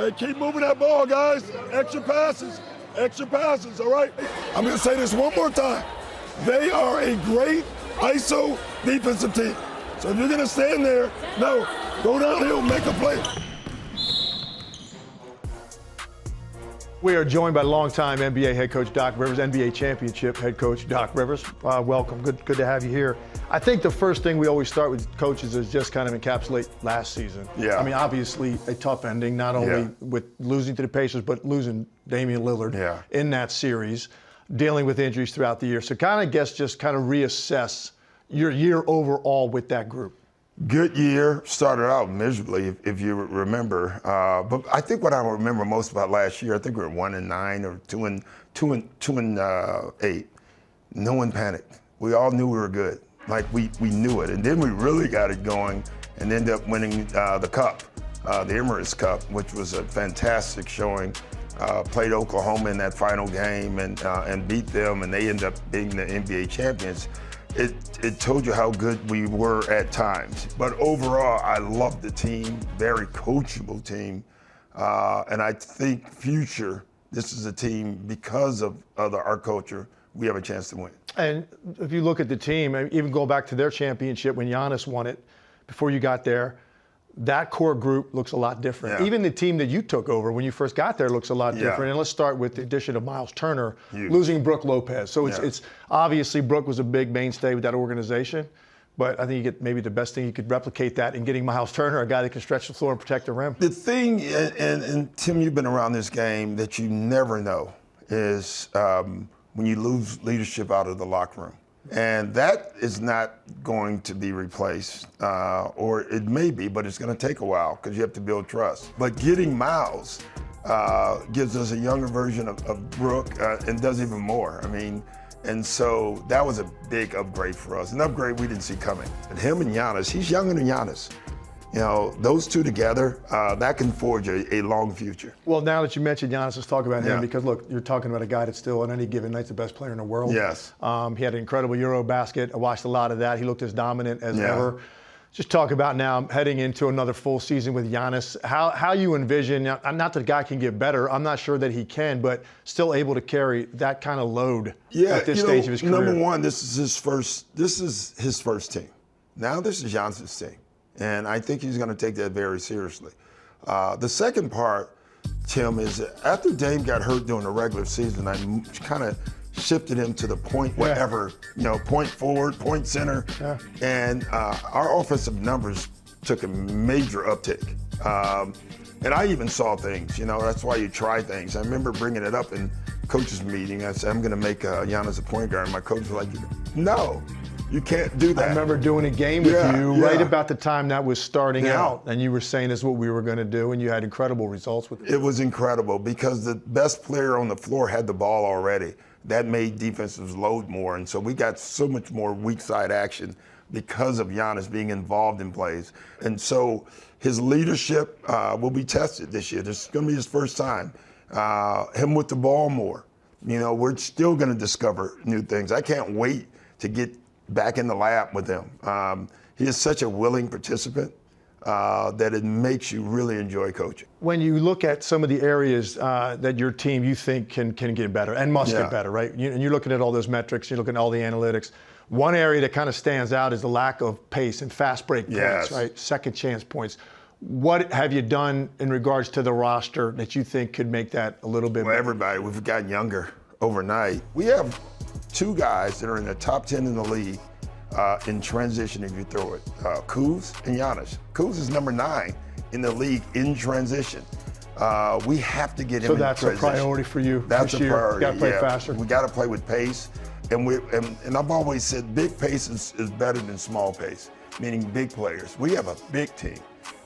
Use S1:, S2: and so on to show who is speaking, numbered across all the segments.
S1: Hey, keep moving that ball, guys. Extra passes, all right? I'm going to say this one more time. They are a great ISO defensive team. So if you're going to stand there, no, go downhill, make a play.
S2: We are joined by longtime NBA head coach Doc Rivers, NBA championship head coach Doc Rivers. Welcome, good to have you here. I think the first thing we always start with coaches is just kind of encapsulate last season.
S1: Yeah.
S2: I mean, obviously a tough ending, not only with losing to the Pacers, but losing Damian Lillard in that series, dealing with injuries throughout the year. So just reassess your year overall with that group.
S1: Good year. Started out miserably, if you remember. But I think what I remember most about last year, I think we were 1-9 or 2-8. No one panicked. We all knew we were good. Like we knew it. And then we really got it going and ended up winning the Cup, the Emirates Cup, which was a fantastic showing. Played Oklahoma in that final game and beat them, and they ended up being the NBA champions. It told you how good we were at times. But overall, I love the team, very coachable team. And I think future, this is a team, because of our culture, we have a chance to win.
S2: And if you look at the team, even going back to their championship when Giannis won it, before you got there, that core group looks a lot different. Even the team that you took over when you first got there looks a lot different. And let's start with the addition of Miles Turner, losing Brook Lopez. So it's obviously Brook was a big mainstay with that organization, but I think you get maybe the best thing you could replicate that in getting Miles Turner, a guy that can stretch the floor and protect the rim.
S1: The thing, and Tim, you've been around this game, that you never know is when you lose leadership out of the locker room. And that is not going to be replaced, or it may be, but it's going to take a while because you have to build trust. But getting Miles gives us a younger version of Brook and does even more. I mean, and so that was a big upgrade for us, an upgrade we didn't see coming. And him and Giannis, he's younger than Giannis. You know, those two together, that can forge a long future.
S2: Well, now that you mentioned Giannis, let's talk about him because, look, you're talking about a guy that's still on any given night the best player in the world.
S1: Yes.
S2: He had an incredible Euro basket. I watched a lot of that. He looked as dominant as ever. Just talk about now heading into another full season with Giannis, how you envision, not that the guy can get better, I'm not sure that he can, but still able to carry that kind of load at this stage of his career.
S1: Number one, this is his first team. Now this is Giannis' team. And I think he's going to take that very seriously. The second part, Tim, is after Dame got hurt during the regular season, I kind of shifted him to the point wherever, point forward, point center. And our offensive numbers took a major uptick. And I even saw things, that's why you try things. I remember bringing it up in coaches meeting. I said, I'm going to make Giannis a point guard. And my coach was like, no. You can't do that.
S2: I remember doing a game with you right about the time that was starting out, and you were saying this is what we were going to do, and you had incredible results with it.
S1: It was incredible because the best player on the floor had the ball already. That made defenses load more, and so we got so much more weak side action because of Giannis being involved in plays. And so his leadership will be tested this year. This is going to be his first time. Him with the ball more. We're still going to discover new things. I can't wait to get back in the lab with him. He is such a willing participant that it makes you really enjoy coaching.
S2: When you look at some of the areas that your team you think can get better and must get better, right? And you're looking at all those metrics, you're looking at all the analytics. One area that kind of stands out is the lack of pace and fast break points, right? Second chance points. What have you done in regards to the roster that you think could make that a little bit better?
S1: Everybody, we've gotten younger overnight. We have two guys that are in the top 10 in the league in transition, if you throw it. Kuz and Giannis. Kuz is number 9 in the league in transition. We have to get him in transition. So that's a
S2: priority for you
S1: That's
S2: this
S1: a
S2: year.
S1: priority.
S2: Got to play faster.
S1: We got to play with pace. And I've always said big pace is better than small pace, meaning big players. We have a big team,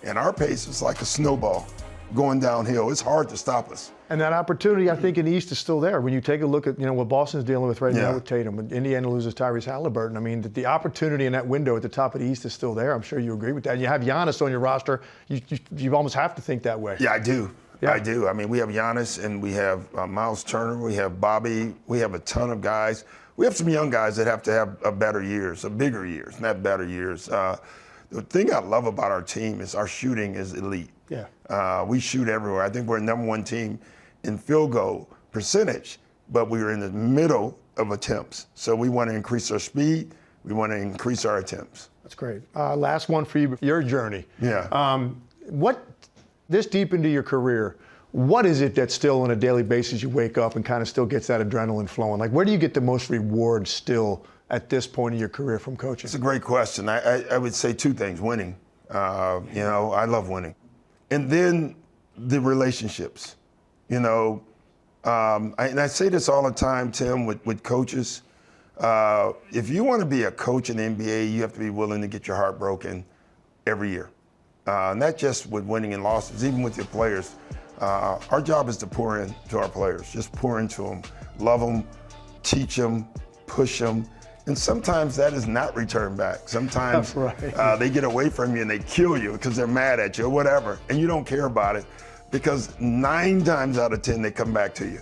S1: and our pace is like a snowball going downhill. It's hard to stop us.
S2: And that opportunity, I think, in the East is still there. When you take a look at what Boston's dealing with right now with Tatum, when Indiana loses Tyrese Halliburton, I mean, the opportunity in that window at the top of the East is still there. I'm sure you agree with that. And you have Giannis on your roster. You almost have to think that way.
S1: Yeah, I do. Yeah. I do. I mean, we have Giannis and we have Miles Turner. We have Bobby. We have a ton of guys. We have some young guys that have to have bigger years, not better years. The thing I love about our team is our shooting is elite.
S2: Yeah.
S1: We shoot everywhere. I think we're number one team in field goal percentage, but we were in the middle of attempts. So we want to increase our speed. We want to increase our attempts.
S2: That's great. Last one for you, your journey.
S1: Yeah.
S2: What, this deep into your career, what is it that still on a daily basis you wake up and kind of still gets that adrenaline flowing? Like, where do you get the most reward still at this point in your career from coaching?
S1: It's a great question. I would say two things. Winning. I love winning. And then the relationships. And I say this all the time, Tim, with coaches. If you want to be a coach in the NBA, you have to be willing to get your heart broken every year. Not just with winning and losses, even with your players. Our job is to pour into our players, just pour into them, love them, teach them, push them. And sometimes that is not returned back. Sometimes they get away from you and they kill you because they're mad at you or whatever, and you don't care about it because 9 times out of 10 they come back to you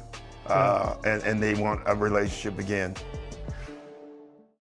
S1: and they want a relationship again.